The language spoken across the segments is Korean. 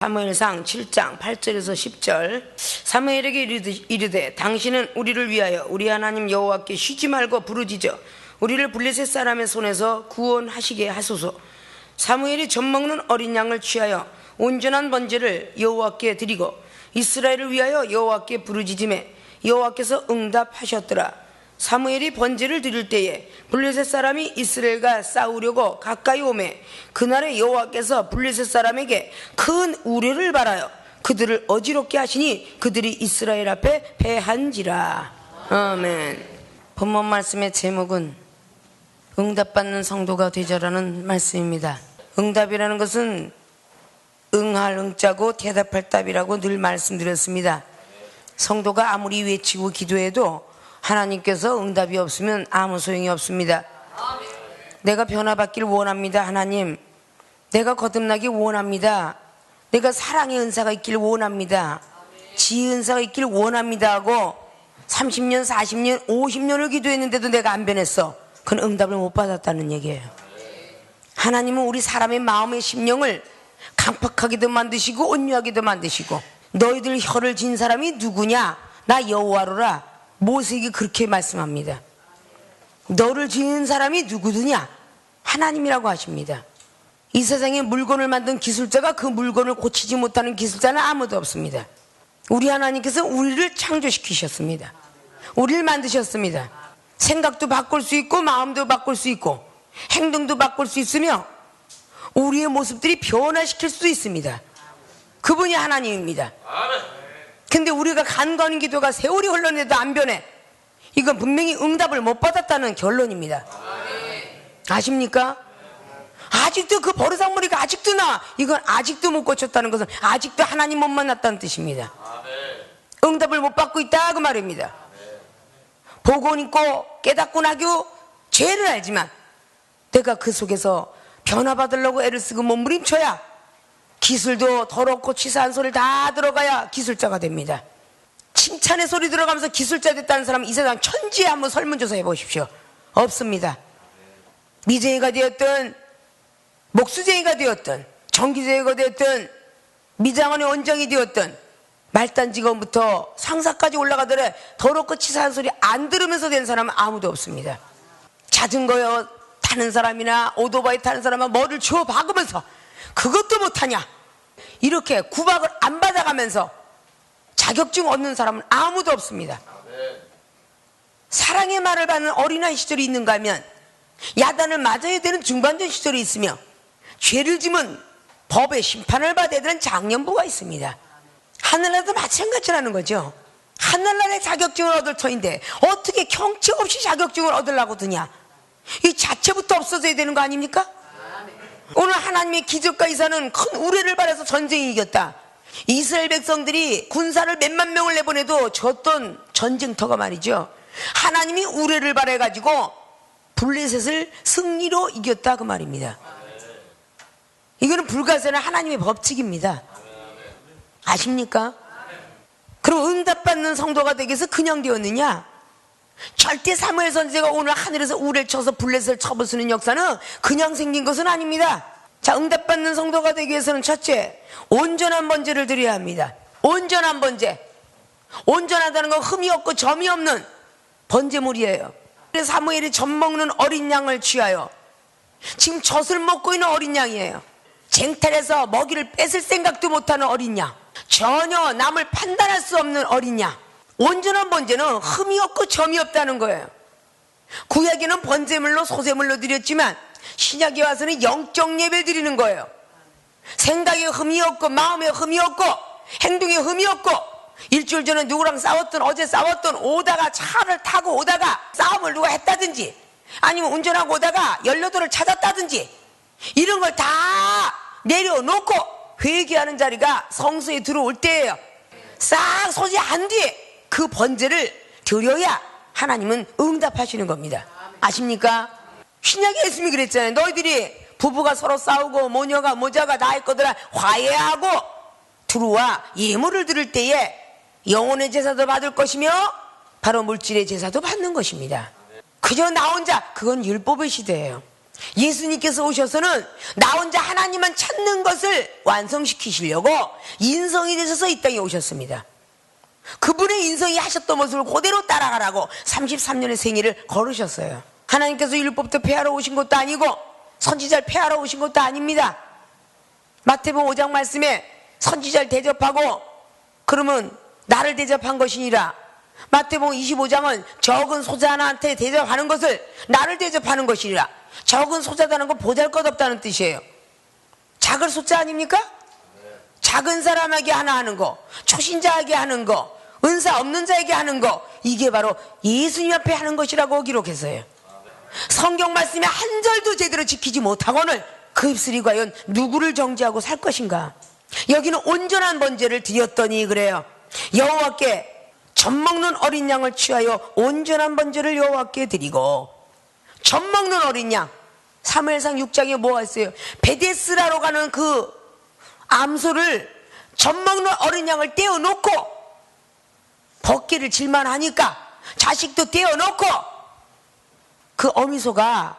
사무엘상 7장 8절에서 10절. 사무엘에게 이르되 당신은 우리를 위하여 우리 하나님 여호와께 쉬지 말고 부르짖어 우리를 블레셋 사람의 손에서 구원하시게 하소서. 사무엘이 젖먹는 어린 양을 취하여 온전한 번제를 여호와께 드리고 이스라엘을 위하여 여호와께 부르짖음에 여호와께서 응답하셨더라. 사무엘이 번제를 드릴 때에 블레셋 사람이 이스라엘과 싸우려고 가까이 오매 그날에 여호와께서 블레셋 사람에게 큰 우려를 발하여 그들을 어지럽게 하시니 그들이 이스라엘 앞에 패한지라. 아멘. 본문 말씀의 제목은 응답받는 성도가 되자라는 말씀입니다. 응답이라는 것은 응할 응자고 대답할 답이라고 늘 말씀드렸습니다. 성도가 아무리 외치고 기도해도 하나님께서 응답이 없으면 아무 소용이 없습니다. 내가 변화받기를 원합니다. 하나님, 내가 거듭나기 원합니다. 내가 사랑의 은사가 있기를 원합니다. 지혜 은사가 있기를 원합니다 하고 30년, 40년, 50년을 기도했는데도 내가 안 변했어. 그건 응답을 못 받았다는 얘기예요. 하나님은 우리 사람의 마음의 심령을 강팍하게도 만드시고 온유하게도 만드시고, 너희들 혀를 진 사람이 누구냐? 나 여호와로라. 모세에게 그렇게 말씀합니다. 너를 지은 사람이 누구더냐? 하나님이라고 하십니다. 이 세상에 물건을 만든 기술자가 그 물건을 고치지 못하는 기술자는 아무도 없습니다. 우리 하나님께서 우리를 창조시키셨습니다. 우리를 만드셨습니다. 생각도 바꿀 수 있고 마음도 바꿀 수 있고 행동도 바꿀 수 있으며 우리의 모습들이 변화시킬 수도 있습니다. 그분이 하나님입니다. 근데 우리가 간과하는 기도가 세월이 흘렀는데도 안 변해. 이건 분명히 응답을 못 받았다는 결론입니다. 아십니까? 아직도 그 버르장머리가 아직도 나. 이건 아직도 못 고쳤다는 것은 아직도 하나님 못 만났다는 뜻입니다. 응답을 못 받고 있다 그 말입니다. 보고 있고 깨닫고 나고 죄를 알지만 내가 그 속에서 변화받으려고 애를 쓰고 몸부림쳐야 기술도 더럽고 치사한 소리를 다 들어가야 기술자가 됩니다. 칭찬의 소리 들어가면서 기술자 됐다는 사람은 이 세상 천지에 한번 설문조사 해보십시오. 없습니다. 미쟁이가 되었든 목수쟁이가 되었든 전기쟁이가 되었든 미장원의 원장이 되었든 말단 직원부터 상사까지 올라가더래 더럽고 치사한 소리 안 들으면서 된 사람은 아무도 없습니다. 자전거 타는 사람이나 오토바이 타는 사람은 뭐를 주워 박으면서 그것도 못하냐 이렇게 구박을 안 받아가면서 자격증 얻는 사람은 아무도 없습니다. 사랑의 말을 받는 어린아이 시절이 있는가 하면 야단을 맞아야 되는 중반전 시절이 있으며 죄를 지면 법의 심판을 받아야 되는 장년부가 있습니다. 하늘나라도 마찬가지라는 거죠. 하늘나라의 자격증을 얻을 터인데 어떻게 경책 없이 자격증을 얻으려고 드냐. 이 자체부터 없어져야 되는 거 아닙니까? 오늘 하나님의 기적과 이사는 큰 우레를 발해서 전쟁이 이겼다. 이스라엘 백성들이 군사를 몇만 명을 내보내도 졌던 전쟁터가 말이죠. 하나님이 우레를 발해가지고 블레셋을 승리로 이겼다 그 말입니다. 이거는 불가사의한 하나님의 법칙입니다. 아십니까? 그럼 응답받는 성도가 되기 위해서 그냥 되었느냐? 절대 사무엘 선지자가 오늘 하늘에서 우레를 쳐서 블레셋을 쳐부수는 역사는 그냥 생긴 것은 아닙니다. 자, 응답받는 성도가 되기 위해서는 첫째, 온전한 번제를 드려야 합니다. 온전한 번제. 온전하다는 건 흠이 없고 점이 없는 번제물이에요. 그래서 사무엘이 젖먹는 어린 양을 취하여, 지금 젖을 먹고 있는 어린 양이에요. 쟁탈해서 먹이를 뺏을 생각도 못하는 어린 양, 전혀 남을 판단할 수 없는 어린 양. 온전한 번제는 흠이 없고 점이 없다는 거예요. 구약에는 번제물로 소제물로 드렸지만 신약에 와서는 영적 예배를 드리는 거예요. 생각에 흠이 없고 마음에 흠이 없고 행동에 흠이 없고 일주일 전에 누구랑 싸웠던 어제 싸웠던 오다가 차를 타고 오다가 싸움을 누가 했다든지 아니면 운전하고 오다가 연료도를 찾았다든지 이런 걸 다 내려놓고 회개하는 자리가 성소에 들어올 때예요. 싹 소지한 뒤에 그 번제를 드려야 하나님은 응답하시는 겁니다. 아십니까? 신약에 예수님이 그랬잖아요. 너희들이 부부가 서로 싸우고 모녀가 모자가 다 했거든 화해하고 들어와 예물을 드릴 때에 영혼의 제사도 받을 것이며 바로 물질의 제사도 받는 것입니다. 그저 나 혼자, 그건 율법의 시대예요. 예수님께서 오셔서는 나 혼자 하나님만 찾는 것을 완성시키시려고 인성이 되셔서 이 땅에 오셨습니다. 그분의 인성이 하셨던 모습을 그대로 따라가라고 33년의 생애를 걸으셨어요. 하나님께서 율법도 폐하러 오신 것도 아니고 선지자를 폐하러 오신 것도 아닙니다. 마태복음 5장 말씀에 선지자를 대접하고 그러면 나를 대접한 것이니라. 마태복음 25장은 적은 소자 하나한테 대접하는 것을 나를 대접하는 것이니라. 적은 소자다는 건 보잘것없다는 뜻이에요. 작은 소자 아닙니까? 작은 사람에게 하나 하는 거, 초신자에게 하는 거, 은사 없는 자에게 하는 거, 이게 바로 예수님 앞에 하는 것이라고 기록했어요. 성경 말씀에 한 절도 제대로 지키지 못하고는 그 입술이 과연 누구를 정죄하고 살 것인가? 여기는 온전한 번제를 드렸더니 그래요. 여호와께 젖 먹는 어린 양을 취하여 온전한 번제를 여호와께 드리고, 젖 먹는 어린 양, 사무엘상 6장에 뭐가 있어요? 베데스라로 가는 그 암소를 젖 먹는 어린 양을 떼어놓고 벗기를 질만하니까 자식도 떼어놓고 그 어미소가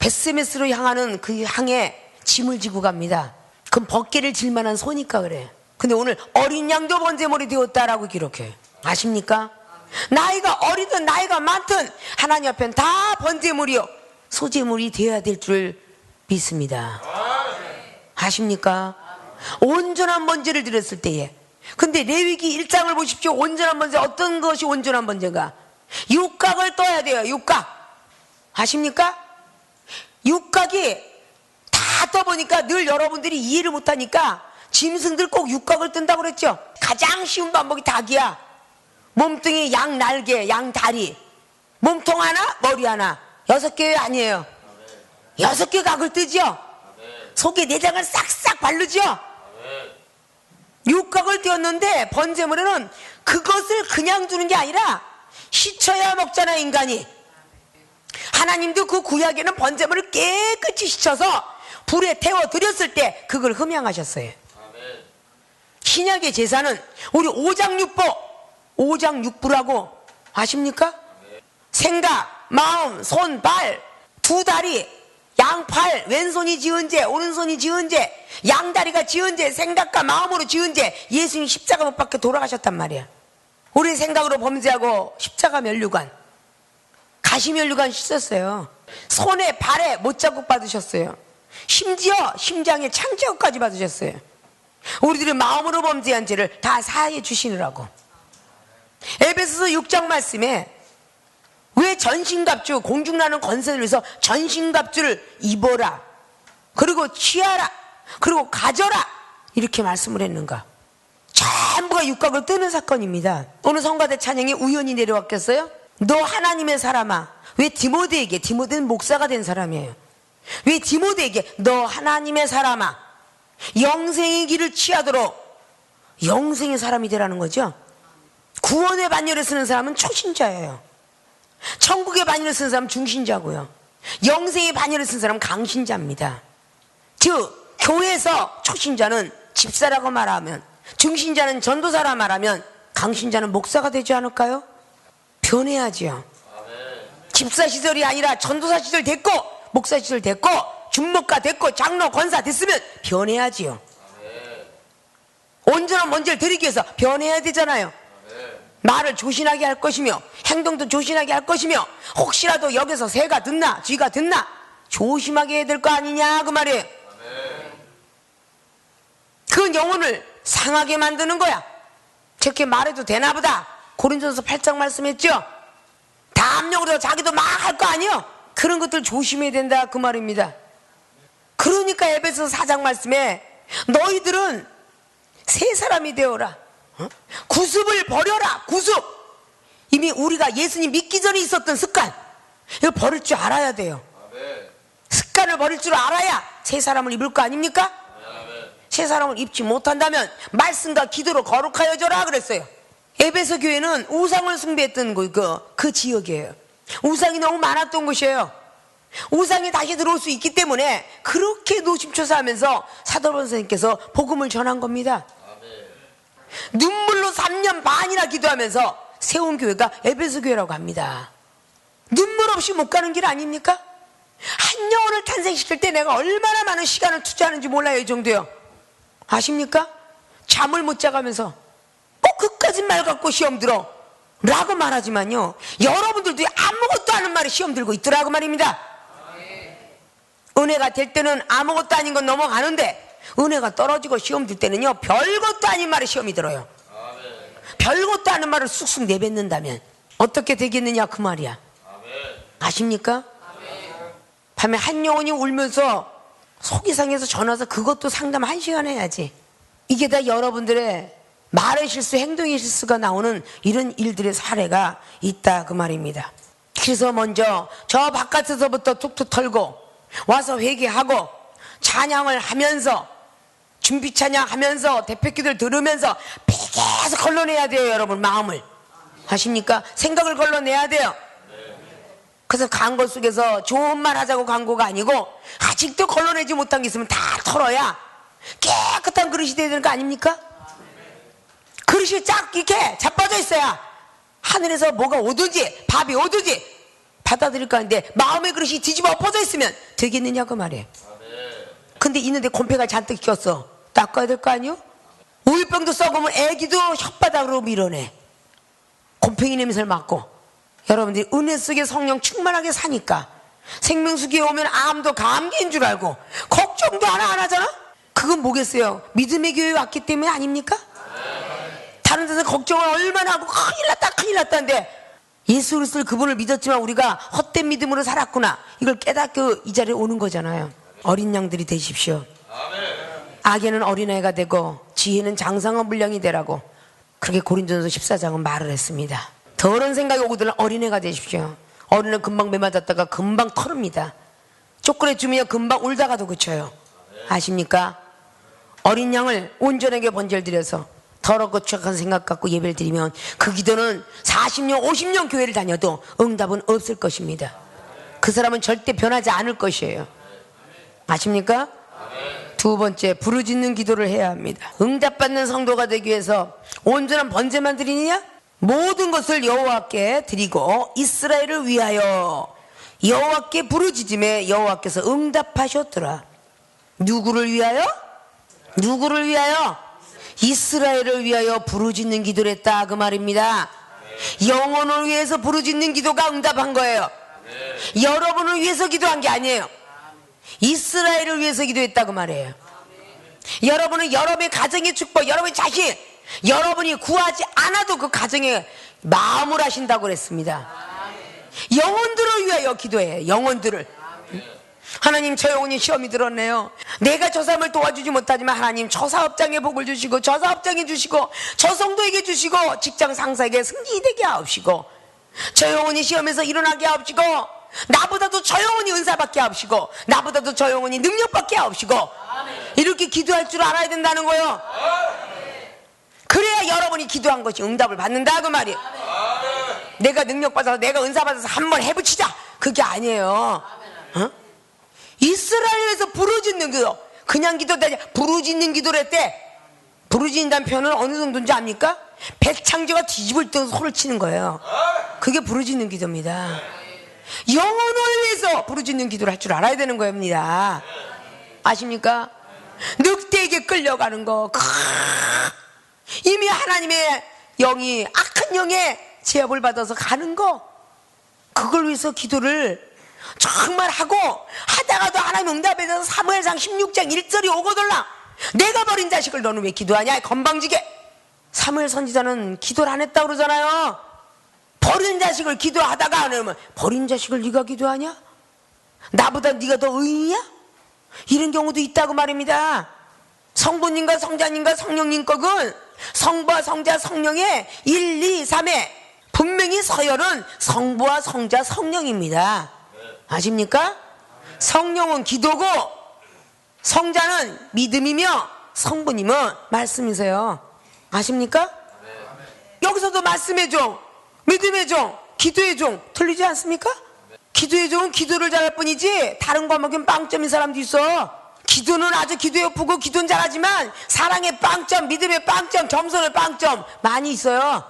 베스메스로 향하는 그 항에 짐을 지고 갑니다. 그럼 벗기를 질만한 소니까 그래. 근데 오늘 어린 양도 번제물이 되었다라고 기록해. 아십니까? 나이가 어리든 나이가 많든 하나님 앞엔 다 번제물이요 소제물이 되어야 될 줄 믿습니다. 아십니까? 온전한 번제를 드렸을 때에. 근데 레위기 1장을 보십시오. 온전한 번제, 어떤 것이 온전한 번제인가? 육각을 떠야 돼요. 육각. 아십니까? 육각이 다 떠보니까 늘 여러분들이 이해를 못하니까 짐승들 꼭 육각을 뜬다고 그랬죠. 가장 쉬운 방법이 닭이야. 몸뚱이 양 날개, 양 다리, 몸통 하나, 머리 하나. 6개 아니에요. 6개 각을 뜨죠. 속에 내장을 싹싹 바르죠. 육각을 띄었는데 번제물에는 그것을 그냥 두는 게 아니라 씻어야 먹잖아, 인간이. 하나님도 그 구약에는 번제물을 깨끗이 씻어서 불에 태워 드렸을 때 그걸 흠양하셨어요. 신약의 제사는 우리 오장육부, 오장육부라고 아십니까? 생각, 마음, 손, 발, 두 다리, 양팔, 왼손이 지은 죄, 오른손이 지은 죄, 양다리가 지은 죄, 생각과 마음으로 지은 죄. 예수님이 십자가 못 박혀 돌아가셨단 말이야. 우리 생각으로 범죄하고 십자가 면류관, 가시면류관 씻었어요. 손에 발에 못자국 받으셨어요. 심지어 심장에 창자국까지 받으셨어요. 우리들의 마음으로 범죄한 죄를 다 사하여 주시느라고. 에베소서 6장 말씀에 왜 전신갑주, 공중나는 권세를 위해서 전신갑주를 입어라, 그리고 취하라, 그리고 가져라, 이렇게 말씀을 했는가? 전부가 육각을 뜨는 사건입니다. 오늘 성가대 찬양이 우연히 내려왔겠어요? 너 하나님의 사람아. 왜 디모데에게, 디모데는 목사가 된 사람이에요. 왜 디모데에게 너 하나님의 사람아, 영생의 길을 취하도록 영생의 사람이 되라는 거죠. 구원의 반열에 서는 사람은 초신자예요. 천국의 반열에 서는 사람은 중신자고요. 영생의 반열에 서는 사람은 강신자입니다. 즉 교회에서 초신자는 집사라고 말하면, 중신자는 전도사라 말하면, 강신자는 목사가 되지 않을까요? 변해야지요. 집사 시절이 아니라 전도사 시절 됐고 목사 시절 됐고 준목가 됐고 장로 권사 됐으면 변해야지요. 온전한 번제를 드리기 위해서 변해야 되잖아요. 말을 조신하게 할 것이며 행동도 조신하게 할 것이며 혹시라도 여기서 새가 듣나 쥐가 듣나 조심하게 해야 될 거 아니냐 그 말이에요. 그건 영혼을 상하게 만드는 거야. 저렇게 말해도 되나 보다. 고린도서 8장 말씀했죠. 담력으로 자기도 막 할 거 아니요. 그런 것들 조심해야 된다 그 말입니다. 그러니까 에베소서 4장 말씀에 너희들은 새 사람이 되어라. 구습을 버려라. 구습. 이미 우리가 예수님 믿기 전에 있었던 습관, 이거 버릴 줄 알아야 돼요. 습관을 버릴 줄 알아야 새 사람을 입을 거 아닙니까? 새 사람을 입지 못한다면 말씀과 기도로 거룩하여져라 그랬어요. 에베소 교회는 우상을 숭배했던 그 지역이에요. 우상이 너무 많았던 곳이에요. 우상이 다시 들어올 수 있기 때문에 그렇게 노심초사하면서 사도 바울 선생님께서 복음을 전한 겁니다. 눈물로 3년 반이나 기도하면서 세운 교회가 에베소 교회라고 합니다. 눈물 없이 못 가는 길 아닙니까? 한 영혼을 탄생시킬 때 내가 얼마나 많은 시간을 투자하는지 몰라요. 이 정도요. 아십니까? 잠을 못 자가면서 꼭 그까짓 말 갖고 시험 들어 라고 말하지만요, 여러분들도 아무것도 아닌 말에 시험 들고 있더라고 말입니다. 은혜가 될 때는 아무것도 아닌 건 넘어가는데, 은혜가 떨어지고 시험 들 때는요, 별것도 아닌 말에 시험이 들어요. 별것도 아닌 말을 쑥쑥 내뱉는다면 어떻게 되겠느냐 그 말이야. 아십니까? 밤에 한 영혼이 울면서 속이 상해서 전화 와서 그것도 상담 1시간 해야지. 이게 다 여러분들의 말의 실수, 행동의 실수가 나오는 이런 일들의 사례가 있다 그 말입니다. 그래서 먼저 저 바깥에서부터 툭툭 털고 와서 회개하고 찬양을 하면서, 준비 찬양하면서 대표기도를 들으면서 계속 걸러내야 돼요. 여러분 마음을. 아십니까? 생각을 걸러내야 돼요. 그래서 광고 속에서 좋은 말 하자고 광고가 아니고, 아직도 걸러내지 못한 게 있으면 다 털어야 깨끗한 그릇이 돼야 되는 거 아닙니까? 그릇이 쫙 이렇게 자빠져 있어야 하늘에서 뭐가 오든지 밥이 오든지 받아들일 거 아닌데, 마음의 그릇이 뒤집어 엎어져 있으면 되겠느냐고 말이에요. 근데 있는데 곰팡이가 잔뜩 꼈어. 닦아야 될 거 아니요? 우유병도 썩으면 애기도 혓바닥으로 밀어내. 곰팡이 냄새를 맡고. 여러분들이 은혜 속에 성령 충만하게 사니까 생명수기에 오면 암도 감기인 줄 알고 걱정도 하나 안 하잖아? 그건 뭐겠어요? 믿음의 교회에 왔기 때문에 아닙니까? 다른 데서 걱정을 얼마나 하고 큰일 났다는데, 예수 그리스도를 그분을 믿었지만 우리가 헛된 믿음으로 살았구나, 이걸 깨닫고 이 자리에 오는 거잖아요. 어린 양들이 되십시오. 악에는 어린아이가 되고 지혜는 장성한 물량이 되라고 그렇게 고린도전서 14장은 말을 했습니다. 더러운 생각이 오거든 어린애가 되십시오. 어린애 금방 매 맞았다가 금방 털읍니다. 초콜릿 주면 금방 울다가도 그쳐요. 아십니까? 어린 양을 온전하게 번제드려서 더럽고 추악한 생각 갖고 예배를 드리면 그 기도는 40년 50년 교회를 다녀도 응답은 없을 것입니다. 그 사람은 절대 변하지 않을 것이에요. 아십니까? 두 번째, 부르짖는 기도를 해야 합니다. 응답받는 성도가 되기 위해서 온전한 번제만 드리느냐? 모든 것을 여호와께 드리고 이스라엘을 위하여 여호와께 부르짖음에 여호와께서 응답하셨더라. 누구를 위하여? 누구를 위하여? 이스라엘을 위하여 부르짖는 기도를 했다 그 말입니다. 영혼을 위해서 부르짖는 기도가 응답한 거예요. 여러분을 위해서 기도한 게 아니에요. 이스라엘을 위해서 기도했다 그 말이에요. 여러분은 여러분의 가정의 축복, 여러분의 자식, 여러분이 구하지 않아도 그 가정에 마음을 하신다고 그랬습니다. 영혼들을 위하여 기도해. 영혼들을. 하나님, 저 영혼이 시험이 들었네요. 내가 저 사람을 도와주지 못하지만 하나님 저 사업장에 복을 주시고 저 사업장에 주시고 저 성도에게 주시고 직장 상사에게 승리 되게 하옵시고, 저 영혼이 시험에서 일어나게 하옵시고, 나보다도 저 영혼이 은사받게 하옵시고, 나보다도 저 영혼이 능력받게 하옵시고, 이렇게 기도할 줄 알아야 된다는 거예요. 그래야 여러분이 기도한 것이 응답을 받는다 그 말이에요. 내가 능력받아서 내가 은사받아서 한번 해붙이자, 그게 아니에요. 어? 이스라엘에서 부르짖는 기도, 그냥 기도도 아니라 부르짖는 기도를 했대. 부르짖는다는 표현은 어느 정도인지 압니까? 백창조가 뒤집을 때 소리를 치는 거예요. 그게 부르짖는 기도입니다. 영혼을 위해서 부르짖는 기도를 할 줄 알아야 되는 겁니다. 아십니까? 늑대에게 끌려가는 거, 이미 하나님의 영이 악한 영의 제압을 받아서 가는 거, 그걸 위해서 기도를 정말 하고 하다가도 하나님 응답해서 사무엘상 16장 1절이 오거들라. 내가 버린 자식을 너는 왜 기도하냐 건방지게. 사무엘 선지자는 기도를 안 했다고 그러잖아요. 버린 자식을 기도하다가 안 하면, 버린 자식을 네가 기도하냐? 나보다 네가 더 의인이야? 이런 경우도 있다고 말입니다. 성부님과 성자님과 성령님 것은 성부와 성자 성령의 1, 2, 3회 분명히 서열은 성부와 성자 성령입니다. 아십니까? 성령은 기도고 성자는 믿음이며 성부님은 말씀이세요. 아십니까? 여기서도 말씀의 종, 믿음의 종, 기도의 종 틀리지 않습니까? 기도의 종은 기도를 잘할 뿐이지 다른 과목엔 빵점인 사람도 있어. 기도는 아주 기도에 푸고 기도는 잘하지만 사랑의 빵점, 믿음의 빵점, 겸손의 빵점 많이 있어요.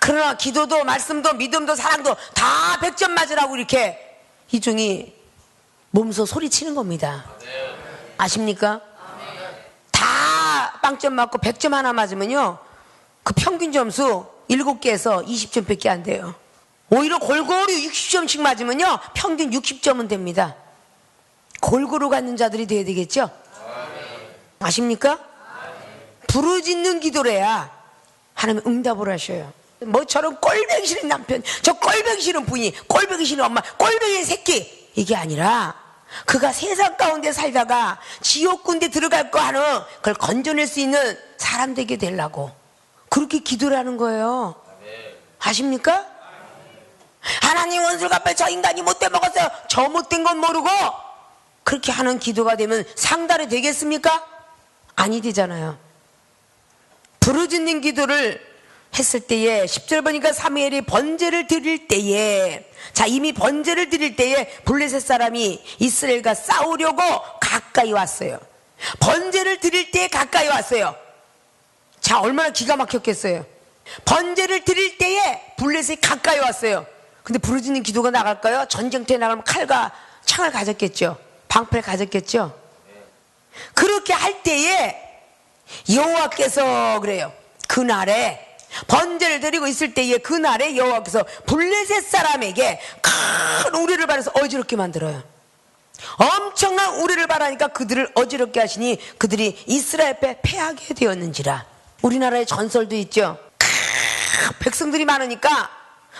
그러나 기도도 말씀도 믿음도 사랑도 다 100점 맞으라고 이렇게 이 종이 몸소 소리치는 겁니다. 아십니까? 다 빵점 맞고 100점 하나 맞으면요, 그 평균 점수 7개에서 20점밖에 안 돼요. 오히려 골고루 60점씩 맞으면요, 평균 60점은 됩니다. 골고루 갖는 자들이 돼야 되겠죠? 아십니까? 부르짖는 기도래야 하나님 응답을 하셔요. 뭐처럼 꼴보기 싫은 남편, 저 꼴보기 싫은 부인, 꼴보기 싫은 엄마, 꼴보기 새끼, 이게 아니라 그가 세상 가운데 살다가 지옥 군대 들어갈 거 하는 그걸 건져낼 수 있는 사람 되게 되려고 그렇게 기도를 하는 거예요. 아십니까? 하나님, 원수 갚아, 저 인간이 못돼 먹었어요. 저 못된 건 모르고 그렇게 하는 기도가 되면 상달이 되겠습니까? 아니 되잖아요. 부르짖는 기도를 했을 때에 10절 보니까 사무엘이 번제를 드릴 때에, 자, 이미 번제를 드릴 때에 블레셋 사람이 이스라엘과 싸우려고 가까이 왔어요. 번제를 드릴 때에 가까이 왔어요. 자, 얼마나 기가 막혔겠어요. 번제를 드릴 때에 블레셋이 가까이 왔어요. 근데 부르짖는 기도가 나갈까요? 전쟁터에 나가면 칼과 창을 가졌겠죠. 방패를 가졌겠죠. 그렇게 할 때에 여호와께서 그래요. 그날에 번제를 드리고 있을 때에 그날에 여호와께서 블레셋 사람에게 큰 우레를 발해서 어지럽게 만들어요. 엄청난 우레를 발하니까 그들을 어지럽게 하시니 그들이 이스라엘 앞에 패하게 되었는지라. 우리나라에 전설도 있죠. 백성들이 많으니까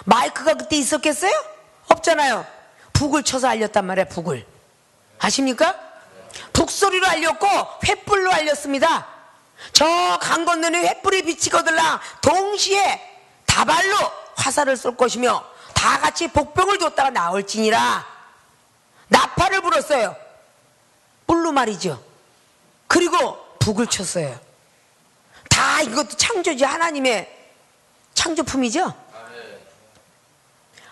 마이크가 그때 있었겠어요? 없잖아요. 북을 쳐서 알렸단 말이에요. 북을. 아십니까? 북소리로 알렸고 횃불로 알렸습니다. 저 강 건너는 횃불이 비치거들라 동시에 다발로 화살을 쏠 것이며 다 같이 복병을 줬다가 나올지니라. 나팔을 불었어요. 뿔로 말이죠. 그리고 북을 쳤어요. 다 이것도 창조지, 하나님의 창조품이죠.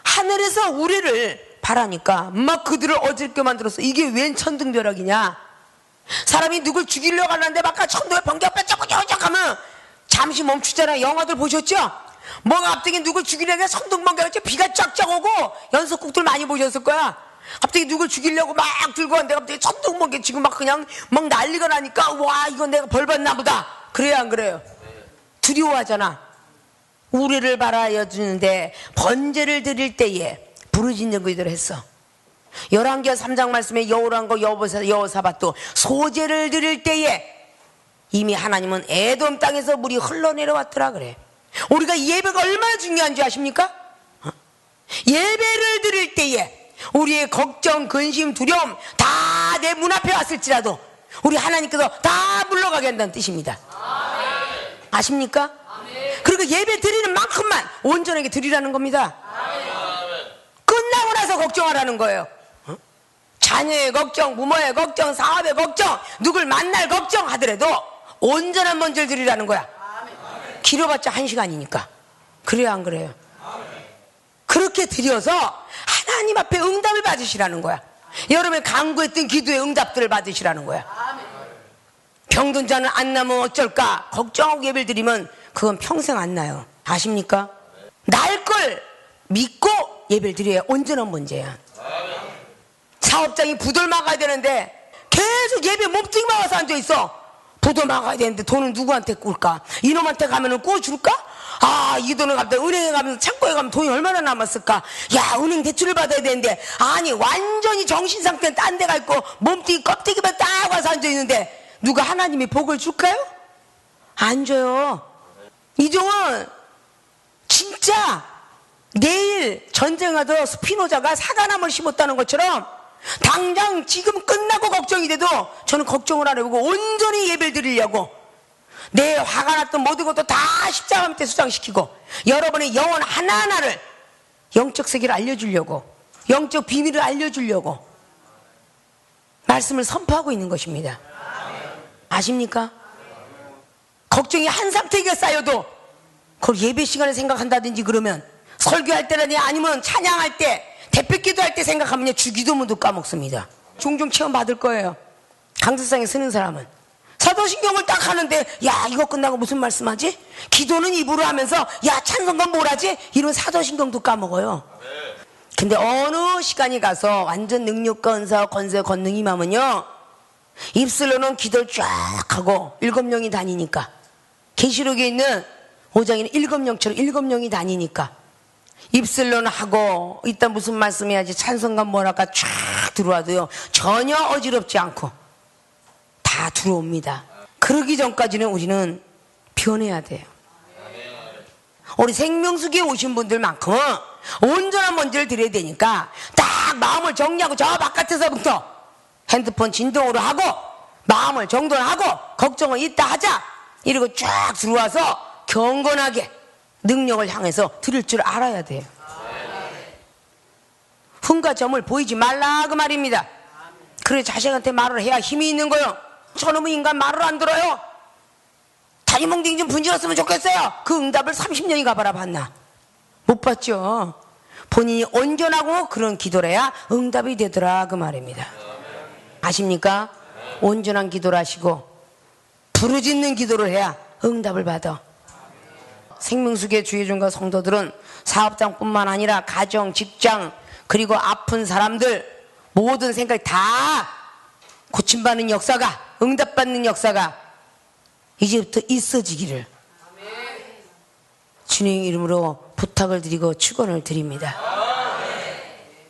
하늘에서 우레를 바라니까 막 그들을 어지럽게 만들었어. 이게 웬 천둥벼락이냐. 사람이 누굴 죽이려고 하는데 막 천둥에 번개 뼈쩍뼈쩍 하면 잠시 멈추잖아요. 영화들 보셨죠? 뭐 갑자기 누굴 죽이려고 천둥 번개가 비가 쫙쫙 오고, 연속극들 많이 보셨을 거야. 갑자기 누굴 죽이려고 막 들고 왔는데 갑자기 천둥 번개 지금 막 그냥 막 난리가 나니까 와, 이건 내가 벌 받나 보다. 그래요, 안 그래요? 두려워하잖아. 우리를 바라여 주는데 번제를 드릴 때에 부르짖는 기도를 했어. 열왕기하 3장 말씀에 여호람과 여호사밧도 소제를 드릴 때에 이미 하나님은 에돔 땅에서 물이 흘러내려왔더라 그래. 우리가 예배가 얼마나 중요한지 아십니까? 예배를 드릴 때에 우리의 걱정, 근심, 두려움 다 내 문 앞에 왔을지라도 우리 하나님께서 다 물러가게 한다는 뜻입니다. 아십니까? 그리고 예배 드리는 만큼만 온전하게 드리라는 겁니다. 끝나고 나서 걱정하라는 거예요. 자녀의 걱정, 부모의 걱정, 사업의 걱정, 누굴 만날 걱정 하더라도 온전한 먼저를 드리라는 거야. 길어봤자 1시간이니까. 그래요, 안 그래요? 그렇게 드려서 하나님 앞에 응답을 받으시라는 거야. 여러분의 간구했던 기도의 응답들을 받으시라는 거야. 병든 자는 안 나면 어쩔까 걱정하고 예배를 드리면 그건 평생 안 나요. 아십니까? 날 걸 믿고 예배를 드려야 온전한 문제야. 사업장이 부도를 막아야 되는데 계속 예배 몸뚱이만 와서 앉아있어. 부도 막아야 되는데 돈은 누구한테 꿀까? 이놈한테 가면은 구워줄까? 아, 이 돈을 갑자기 은행에 가면서 창고에 가면 돈이 얼마나 남았을까? 야, 은행 대출을 받아야 되는데, 아니 완전히 정신상태는 딴 데 가 있고 몸뚱이 껍데기만 딱 와서 앉아있는데 누가 하나님이 복을 줄까요? 안 줘요. 이종은 진짜 내일 전쟁하던 스피노자가 사과나무를 심었다는 것처럼 당장 지금 끝나고 걱정이 돼도 저는 걱정을 안 해보고 온전히 예배를 드리려고 내 화가 났던 모든 것도 다 십자가 밑에 수장시키고 여러분의 영혼 하나하나를 영적 세계를 알려주려고, 영적 비밀을 알려주려고 말씀을 선포하고 있는 것입니다. 아십니까? 걱정이 한 상태가 쌓여도 그걸 예배 시간에 생각한다든지 그러면 설교할 때라니 아니면 찬양할 때 대표기도 할 때 생각하면 주기도문도 까먹습니다. 종종 체험 받을 거예요. 강세상에 쓰는 사람은 사도신경을 딱 하는데 야, 이거 끝나고 무슨 말씀하지? 기도는 입으로 하면서 야, 찬송가 뭘 하지? 이런 사도신경도 까먹어요. 근데 어느 시간이 가서 완전 능력과 은사와 권세 권능이 임하면요, 입술로는 기도를 쫙 하고 7명이 다니니까, 계시록에 있는 5장에는 7명처럼 7명이 다니니까 입술로는 하고 이따 무슨 말씀해야지 찬송가 뭐랄까 쫙 들어와도요 전혀 어지럽지 않고 다 들어옵니다. 그러기 전까지는 우리는 변해야 돼요. 우리 생명수기에 오신 분들만큼은 온전한 먼지를 드려야 되니까 딱 마음을 정리하고 저 바깥에서부터 핸드폰 진동으로 하고 마음을 정돈하고 걱정을 이따 하자 이러고 쫙 들어와서 경건하게 능력을 향해서 드릴 줄 알아야 돼요. 흠과 점을 보이지 말라 그 말입니다. 그래 자식한테 말을 해야 힘이 있는 거요. 저놈의 인간 말을 안 들어요. 다리몽둥이 좀 분질렀으면 좋겠어요. 그 응답을 30년이 가봐라 봤나? 못 봤죠. 본인이 온전하고 그런 기도를 해야 응답이 되더라 그 말입니다. 아십니까? 온전한 기도를 하시고 부르짖는 기도를 해야 응답을 받아. 생명수계 주의종과 성도들은 사업장뿐만 아니라 가정, 직장, 그리고 아픈 사람들 모든 생각이 다 고침받는 역사가, 응답받는 역사가 이제부터 있어지기를 주님 이름으로 부탁을 드리고 축원을 드립니다.